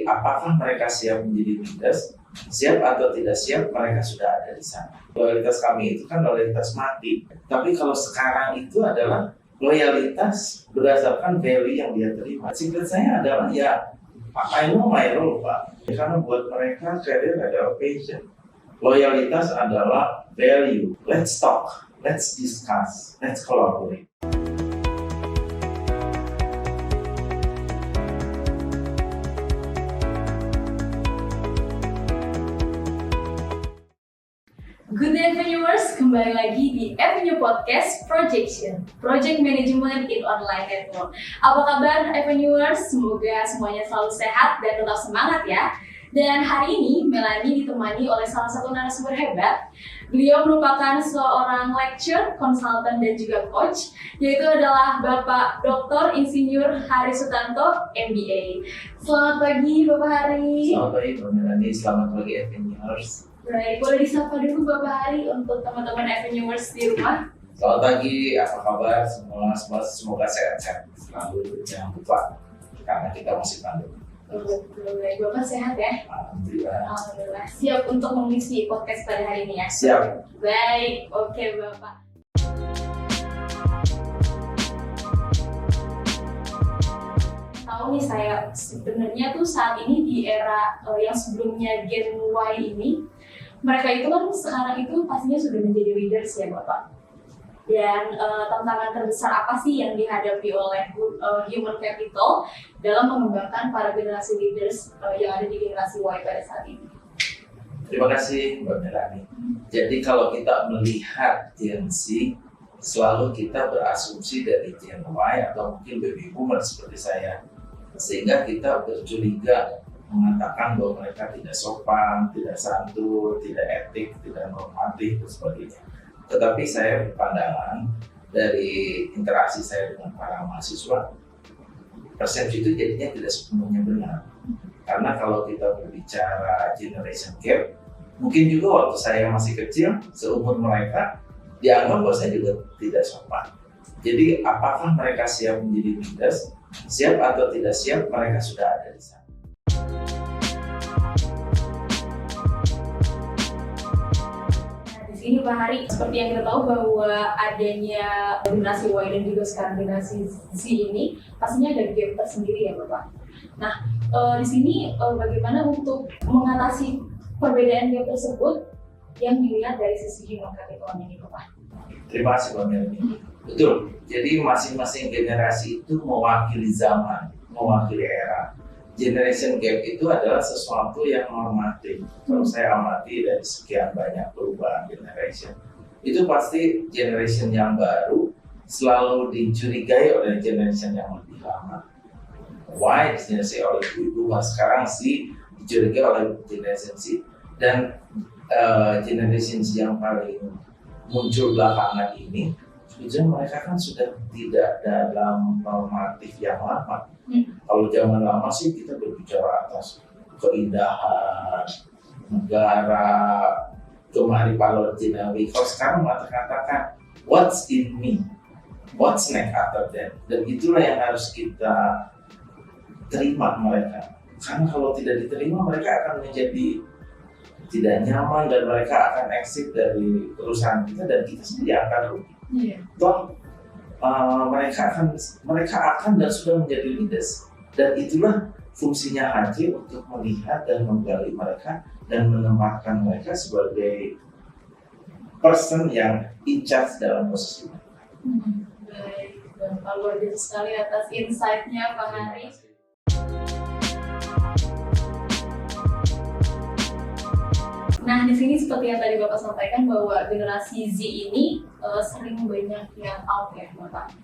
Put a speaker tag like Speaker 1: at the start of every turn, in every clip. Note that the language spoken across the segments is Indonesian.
Speaker 1: Apakah mereka siap menjadi leaders? Siap atau tidak siap, mereka sudah ada di sana. Loyalitas kami itu kan loyalitas mati. Tapi kalau sekarang itu adalah loyalitas berdasarkan value yang dia terima. Secret saya adalah I know my role, Pak. Karena buat mereka career adalah passion. Loyalitas adalah value. Let's talk, let's discuss, let's collaborate.
Speaker 2: Good day Avenuers, kembali lagi di Avenue Podcast Projection, Project Management in Online Network. Apa kabar Avenuers? Semoga semuanya selalu sehat dan tetap semangat ya. Dan hari ini Melanie ditemani oleh salah satu narasumber hebat. Beliau merupakan seorang lecturer, konsultan dan juga coach, yaitu adalah Bapak Dr. Insinyur Hari Sutanto, MBA. Selamat pagi Bapak Hari.
Speaker 1: Selamat pagi Mbak Melanie, selamat pagi Avenuers.
Speaker 2: Baik, boleh disapa dulu Bapak Hari untuk teman-teman Avenuers di rumah.
Speaker 1: Selamat pagi, apa kabar semua? Semoga sehat-sehat selalu, jangan lupa karena kita masih pandemi.
Speaker 2: Betul, baik. Bapak sehat ya?
Speaker 1: Alhamdulillah.
Speaker 2: Alhamdulillah. Siap untuk mengisi podcast pada hari ini ya?
Speaker 1: Siap.
Speaker 2: Baik, oke Bapak. Tahu nih saya sebenarnya tuh saat ini di era yang sebelumnya Gen Y ini, mereka itu kan sekarang itu pastinya sudah menjadi leaders ya Bapak. Dan tantangan terbesar apa sih yang dihadapi oleh human capital dalam mengembangkan para generasi leaders yang ada di generasi Y pada saat ini?
Speaker 1: Terima kasih Mbak Melanie. Jadi kalau kita melihat Gen Z, selalu kita berasumsi dari Gen Y atau mungkin baby boomer seperti saya. Sehingga kita bercuriga mengatakan bahwa mereka tidak sopan, tidak santun, tidak etik, tidak normatif, dan sebagainya. Tetapi saya berpandangan dari interaksi saya dengan para mahasiswa, persepsi itu jadinya tidak sepenuhnya benar. Karena kalau kita berbicara generation gap, mungkin juga waktu saya masih kecil, seumur mereka, dianggap bahwa saya juga tidak sopan. Jadi apakah mereka siap menjadi leaders? Siap atau tidak siap, mereka sudah ada di sana.
Speaker 2: Ini Pak Hari, seperti yang kita tahu bahwa adanya generasi Y dan juga sekarang generasi Z ini pastinya ada gap tersendiri ya Bapak. Nah, di sini bagaimana untuk mengatasi perbedaan gap tersebut yang dilihat dari sisi human capital ini Bapak?
Speaker 1: Terima kasih Mbak Melanie. Betul, jadi masing-masing generasi itu mewakili zaman, mewakili era. Generation gap itu adalah sesuatu yang normatif. Kalau saya amati dari sekian banyak perubahan generation, itu pasti generation yang baru selalu dicurigai oleh generation yang lebih lama. Why? Generasi oleh ibu-ibu, sekarang sih dicurigai oleh generation Z. Dan generation Z yang paling muncul belakangan ini, sebetulnya mereka kan sudah tidak dalam normatif yang lama. Kalau zaman lama sih kita berbicara atas keindahan, negara, kearifan jinawi. Kalau sekarang malah katakan what's in me, what's next after that. Dan itulah yang harus kita terima mereka. Karena kalau tidak diterima mereka akan menjadi tidak nyaman dan mereka akan exit dari perusahaan kita dan kita sendiri akan rugi. Toh mereka akan dan sudah menjadi leaders, dan itulah fungsinya HJ untuk melihat dan menggali mereka dan menempatkan mereka sebagai person yang in charge dalam posisi mereka.
Speaker 2: Baik, Bapak luar biasa sekali atas insight-nya Pak Hari. Nah, di sini seperti yang tadi Bapak sampaikan bahwa generasi Z ini sering banyak yang out ya Bapak.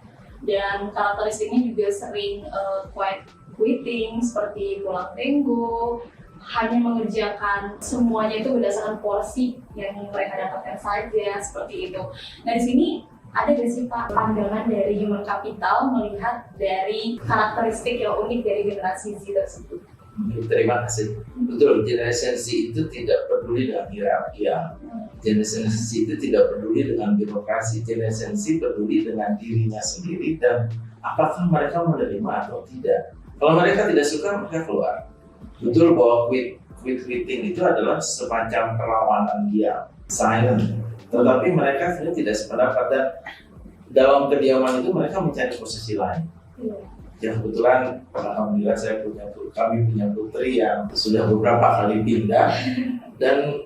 Speaker 2: Dan karakteristiknya juga sering quite quitting, seperti pulang tenggo, hanya mengerjakan semuanya itu berdasarkan porsi yang mereka dapatkan saja, seperti itu. Nah, di sini ada nggak sih Pak pandangan dari human capital melihat dari karakteristik yang unik dari generasi Z tersebut?
Speaker 1: Terima kasih. Betul, generasi Z itu tidak peduli dengan hierarki. Generasi Z itu tidak peduli dengan birokrasi. Generasi Z peduli dengan dirinya sendiri dan apakah mereka menerima atau tidak. Kalau mereka tidak suka, mereka keluar. Betul bahwa quitting itu adalah semacam perlawanan dia, silent. Tetapi mereka sebenarnya tidak sependapat dan dalam kediaman itu mereka mencari posisi lain. Ya kebetulan alhamdulillah kami punya putri yang sudah beberapa kali pindah dan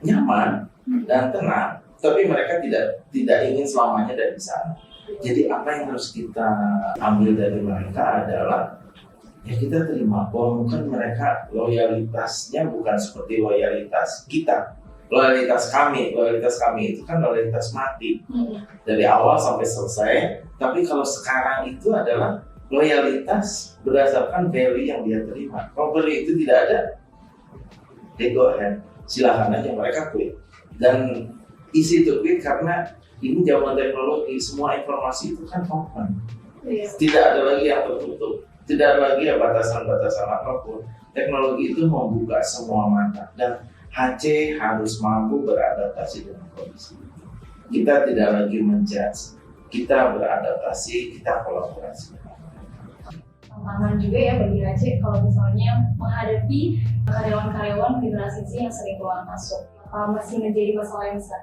Speaker 1: nyaman dan tenang, tapi mereka tidak ingin selamanya dari sana. Jadi apa yang harus kita ambil dari mereka adalah ya kita terima bahwa mungkin mereka loyalitasnya bukan seperti loyalitas kita. Loyalitas kami itu kan loyalitas mati dari awal sampai selesai. Tapi kalau sekarang itu adalah loyalitas berdasarkan value yang dia terima. Kalau value itu tidak ada, they go ahead, silakan aja mereka quit. Dan easy to quit karena ini zaman teknologi, semua informasi itu kan open. Tidak ada lagi yang tertutup. Tidak ada lagi batasan-batasan apapun. Teknologi itu membuka semua mata dan HC harus mampu beradaptasi dengan kondisi. Kita tidak lagi menjudge, kita beradaptasi, kita kolaborasi.
Speaker 2: Tantangan juga ya bagi HC kalau misalnya menghadapi karyawan-karyawan generasi Z yang sering keluar masuk. Masih menjadi masalah yang besar.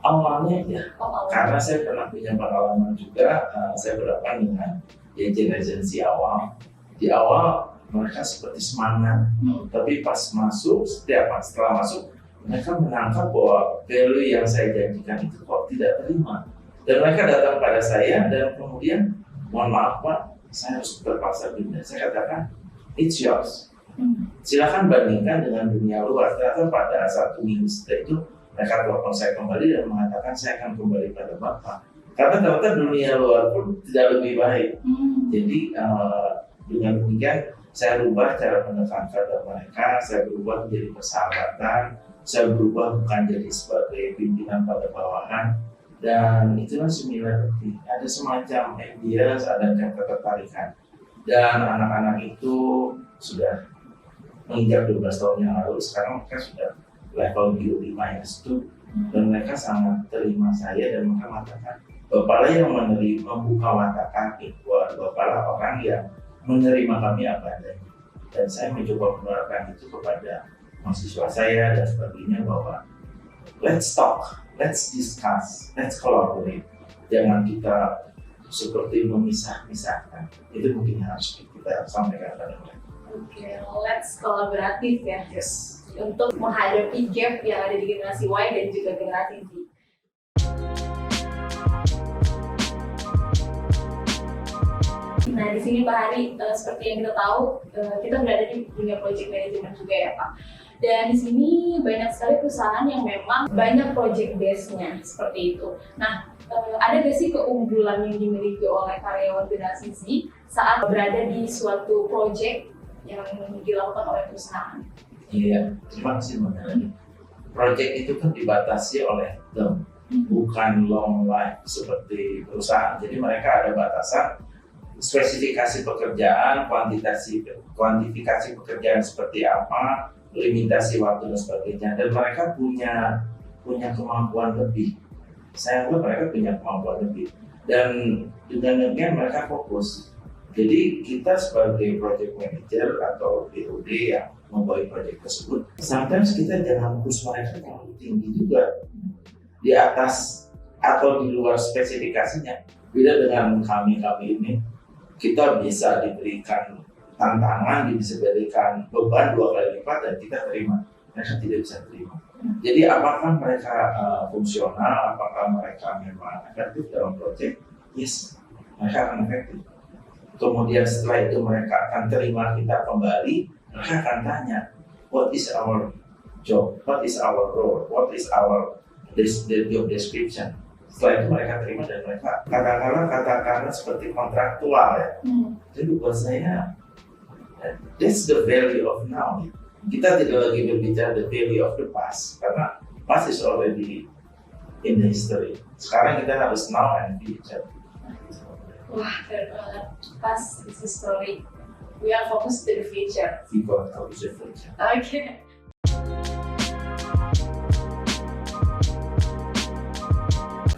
Speaker 1: Awalnya ya, karena saya pernah punya pengalaman juga, saya berhadapan dengan generasi Z awal. Di awal mereka seperti semangat, tapi pas masuk, setelah masuk, mereka menangkap bahwa value yang saya janjikan itu kok tidak terima. Dan mereka datang pada saya dan kemudian, mohon maaf Pak, saya harus terpaksa pindah. Saya katakan, it's yours. Silakan bandingkan dengan dunia luar. Ternyata pada 1 minggu setelah itu, mereka telepon saya kembali dan mengatakan saya akan kembali pada Bapak. Karena ternyata dunia luar pun tidak lebih baik. Jadi dengan demikian saya berubah cara menekan kepada mereka, saya berubah menjadi persahabatan, saya berubah bukan jadi sebagai pimpinan pada bawahan, dan itulah similarity. Ada semacam ambience, ada ketertarikan. Dan anak-anak itu sudah menginjak 12 tahun yang lalu, sekarang mereka sudah level Q5 dan mereka sangat terima saya dan mereka mengatakan, Bapaklah yang membuka mata kami, Bapaklah orang yang menerima kami apa adanya. Dan saya mencoba menerapkan itu kepada mahasiswa saya dan sebagainya bahwa let's talk, let's discuss, let's collaborate. Jangan kita seperti memisah-misahkan. Itu mungkin harus kita sampaikan pada mereka.
Speaker 2: Oke, let's kolaboratif ya.
Speaker 1: Yes.
Speaker 2: Untuk menghadapi gap yang ada di generasi Y dan juga generasi Z. Nah, di sini Pak Hari, seperti yang kita tahu, kita berada di dunia project management juga ya Pak. Dan di sini banyak sekali perusahaan yang memang banyak project base-nya seperti itu. Nah, ada nggak sih keunggulan yang dimiliki oleh karyawan generasi Z saat berada di suatu project yang dilakukan oleh perusahaan?
Speaker 1: Iya, terima kasih Mbak Melanie. Project itu kan dibatasi oleh term, bukan long life seperti perusahaan. Jadi mereka ada batasan spesifikasi pekerjaan, kuantifikasi pekerjaan seperti apa, limitasi waktu dan sebagainya. Dan mereka punya kemampuan lebih. Saya anggap mereka punya kemampuan lebih. Dan dengan demikian mereka fokus. Jadi kita sebagai project manager atau BOD yang membawa project tersebut, sometimes kita jangan push mereka terlalu tinggi juga di atas atau di luar spesifikasinya. Beda dengan kami ini, kita bisa diberikan tantangan, bisa diberikan beban 2 kali lipat dan kita terima. Mereka tidak bisa terima. Jadi apakah mereka fungsional, apakah mereka memang efektif dalam project? Yes, mereka akan efektif. Kemudian setelah itu mereka akan terima kita kembali, mereka akan tanya, what is our job, what is our role, what is our job description. Setelah itu mereka terima dan mereka katakanlah seperti kontraktual ya. Jadi buat saya, that's the value of now. Kita tidak lagi berbicara the value of the past, karena past is already in the history. Sekarang kita harus now and future.
Speaker 2: Wah, keren banget. Past is the story. We are focused to the future.
Speaker 1: People are the future.
Speaker 2: Oke.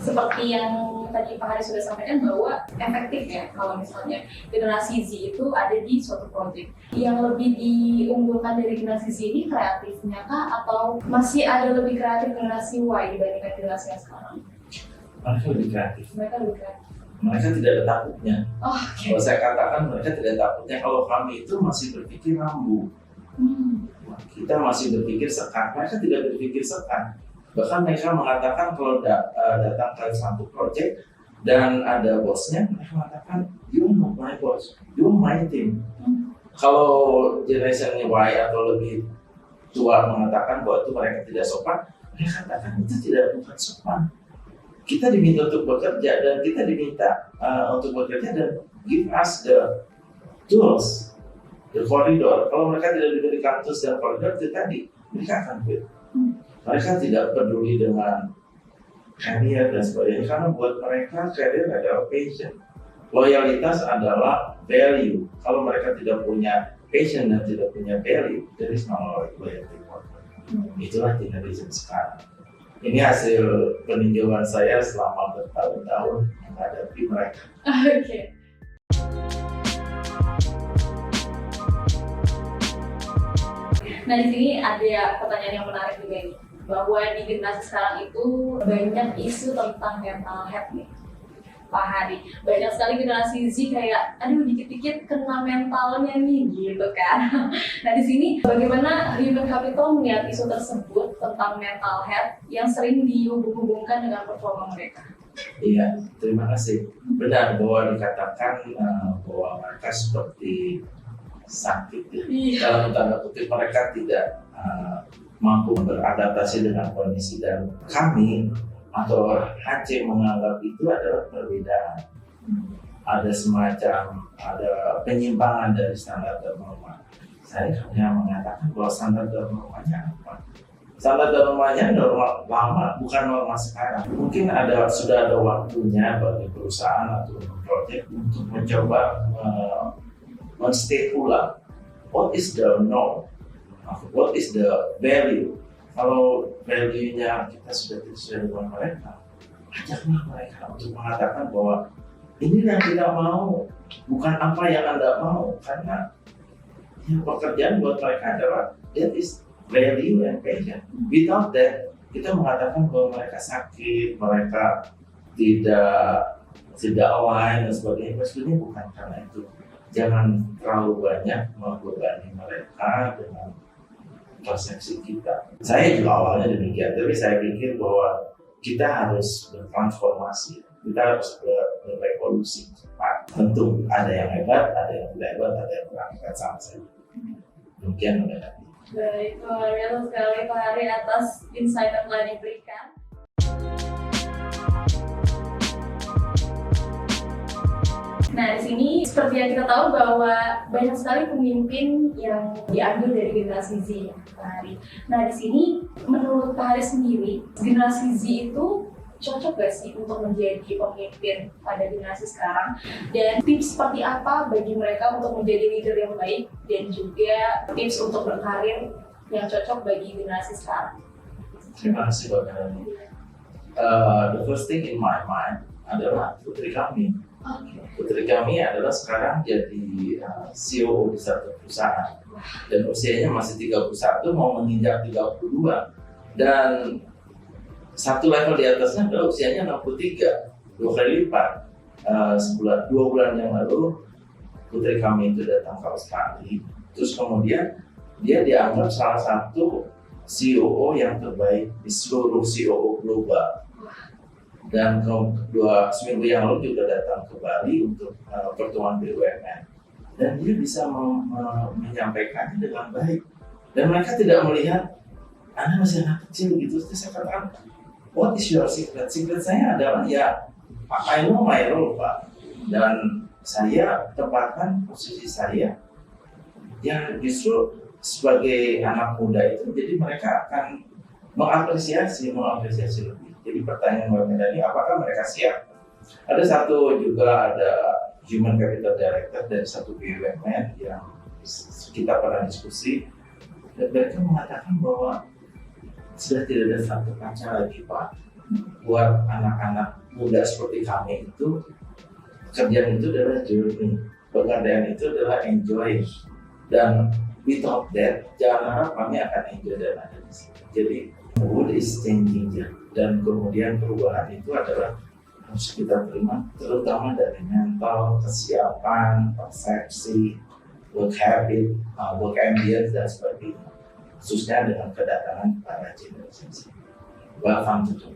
Speaker 2: Seperti yang tadi Pak Hari sudah sampaikan bahwa efektif ya kalau misalnya generasi Z itu ada di suatu proyek. Yang lebih diunggulkan dari generasi Z ini kreatifnya kah atau masih ada lebih kreatif generasi Y dibandingkan generasi yang sekarang?
Speaker 1: Mereka lebih kreatif.
Speaker 2: Mereka lebih kreatif.
Speaker 1: Mereka tidak ada takutnya.
Speaker 2: Oh, okay.
Speaker 1: Kalau saya katakan mereka tidak takutnya, kalau kami itu masih berpikir rambu. Kita masih berpikir sekat, mereka tidak berpikir sekat. Bahkan mereka mengatakan kalau datang ke satu project dan ada bosnya, mereka mengatakan you not my boss, you my team. Kalau generation Y atau lebih tua mengatakan bahwa itu mereka tidak sopan, mereka katakan itu bukan sopan. Kita diminta untuk bekerja dan kita diminta untuk bekerja dan give us the tools, the corridor. Kalau mereka tidak diberikan tools dan koridor, itu tadi mereka akan quit. Mereka tidak peduli dengan career dan sebagainya karena buat mereka career adalah passion. Loyalitas adalah value. Kalau mereka tidak punya passion dan tidak punya value, there is no loyalty. Itulah generation sekarang. Ini hasil peninjauan saya selama bertahun-tahun menghadapi mereka.
Speaker 2: Oke. Nah di sini ada pertanyaan yang menarik juga nih, bahwa di generasi sekarang itu banyak isu tentang mental health nih, Pak Hari. Banyak sekali generasi Z kayak, aduh dikit-dikit kena mentalnya nih, gitu kan. Nah di sini bagaimana Human Capital melihat isu tersebut tentang mental health yang sering dihubung-hubungkan dengan performa mereka?
Speaker 1: Iya, terima kasih. Benar bahwa dikatakan bahwa mereka seperti sakit. Dalam tanda kutip mereka tidak mampu beradaptasi dengan kondisi, dan kami atau HC menganggap itu adalah perbedaan. Ada semacam penyimpangan dari standar dan norma. Saya hanya mengatakan bahwa standar dan normanya apa? Standar dan normanya norma lama, bukan norma sekarang. Mungkin sudah ada waktunya bagi perusahaan atau proyek untuk mencoba men-state ulang what is the norm, what is the value. Kalau value-nya kita sudah sesuai dengan mereka, ajaklah mereka untuk mengatakan bahwa ini yang kita mau, bukan apa yang Anda mau, karena yang pekerjaan buat mereka adalah that is value and passion. Without that, kita mengatakan bahwa mereka sakit, mereka tidak align dan sebagainya. Maksudnya bukan karena itu. Jangan terlalu banyak membebani mereka dengan persepsi kita. Saya juga awalnya demikian, tapi saya pikir bahwa kita harus bertransformasi, kita harus berevolusi cepat. Tentu ada yang hebat, ada yang tidak hebat, ada yang kurang hebat, sama saja. Demikian mengenai.
Speaker 2: Baik, luar biasa sekali Pak Hari atas insight yang telah diberikan. Nah, di sini seperti yang kita tahu bahwa banyak sekali pemimpin yang diambil dari generasi Z, Pak Hari. Nah, di sini menurut Pak Hari sendiri, generasi Z itu cocok gak sih untuk menjadi pemimpin pada generasi sekarang? Dan tips seperti apa bagi mereka untuk menjadi leader yang baik dan juga tips untuk berkarir yang cocok bagi generasi sekarang?
Speaker 1: Terima kasih Mbak Melani. The first thing in my mind adalah putri kami. Putri kami adalah sekarang jadi CEO di satu perusahaan dan usianya masih 31, mau menginjak 32, dan satu level di atasnya adalah usianya 63, 2 kali lipat. 2 bulan yang lalu putri kami itu datang ke Australia, terus kemudian dia dianggap salah satu COO yang terbaik di seluruh COO global. Dan seminggu yang lalu juga datang ke Bali untuk pertemuan BUMN, dan dia bisa menyampaikannya dengan baik, dan mereka tidak melihat Anda masih anak kecil gitu. Terus saya katakan, what is your secret? Secret saya adalah ya I know my role Pak, dan saya tempatkan posisi saya yang justru sebagai anak muda itu, jadi mereka akan mengapresiasi lebih. Jadi pertanyaan Mbak Melani, apakah mereka siap? Ada Human Capital Director dari satu BUMN yang kita pernah diskusi, dan mereka mengatakan bahwa sudah tidak ada satu kaca lagi Pak. buat anak-anak muda seperti kami itu, pekerjaan itu adalah journey, pekerjaan itu adalah enjoy, dan without that jangan harap kami akan enjoy dan ada di sini. Jadi world is changing ya, dan kemudian perubahan itu adalah harus kita terima, terutama dari mental, kesiapan, persepsi, work habit, work ambience dan sebagainya, khususnya dengan kedatangan para generasi. Welcome to the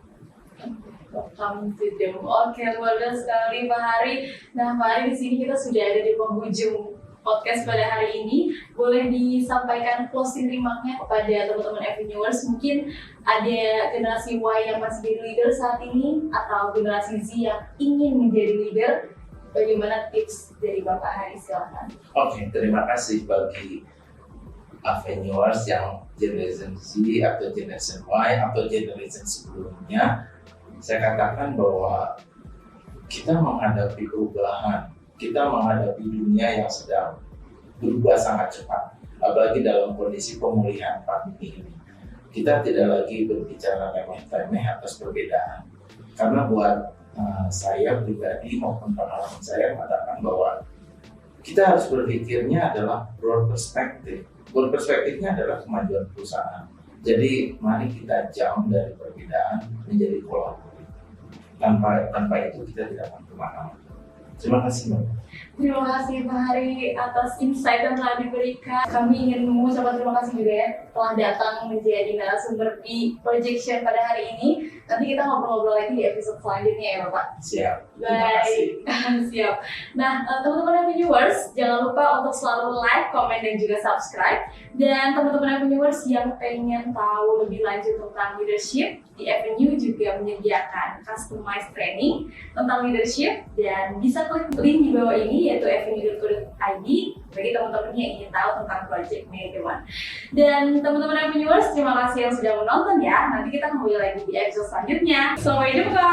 Speaker 2: Welcome to the Oke, luar biasa sekali Pak Hari. Nah, Pak Hari di sini kita sudah ada di penghujung podcast pada hari ini. Boleh disampaikan closing remark-nya kepada teman-teman Avenuers. Mungkin ada generasi Y yang masih jadi leader saat ini atau generasi Z yang ingin menjadi leader. Bagaimana tips dari Bapak Hari? Silakan.
Speaker 1: Oke, terima kasih bagi Avenuers yang generation Z atau generation Y atau generation sebelumnya. Saya katakan bahwa kita menghadapi perubahan, kita menghadapi dunia yang sedang berubah sangat cepat, apalagi dalam kondisi pemulihan pandemi ini. Kita tidak lagi berbicara remeh-temeh atas perbedaan, karena buat saya pribadi maupun pengalaman saya mengatakan bahwa kita harus berpikirnya adalah broad perspective. Broad perspektifnya adalah kemajuan perusahaan. Jadi mari kita jauh dari perbedaan menjadi kolaboratif. Tanpa itu kita tidak akan kemana-mana. Terima kasih Mbak.
Speaker 2: Terima kasih Pak Hari atas insight yang telah diberikan. Kami ingin mengucapkan terima kasih juga ya telah datang menjadi narasumber di projection pada hari ini. Nanti kita ngobrol-ngobrol lagi di episode selanjutnya ya Bapak.
Speaker 1: Siap.
Speaker 2: Baik. Siap. Nah, teman-teman Avenuers, jangan lupa untuk selalu like, komen, dan juga subscribe. Dan teman-teman Avenuers yang pengen tahu lebih lanjut tentang leadership, di Avenue juga menyediakan customized training tentang leadership, dan bisa klik link di bawah ini yaitu avenue.co.id bagi teman-teman yang ingin tahu tentang project manajemen. Dan teman-teman Avenuers, terima kasih yang sudah menonton ya. Nanti kita kembali lagi di episode selanjutnya. Sampai jumpa.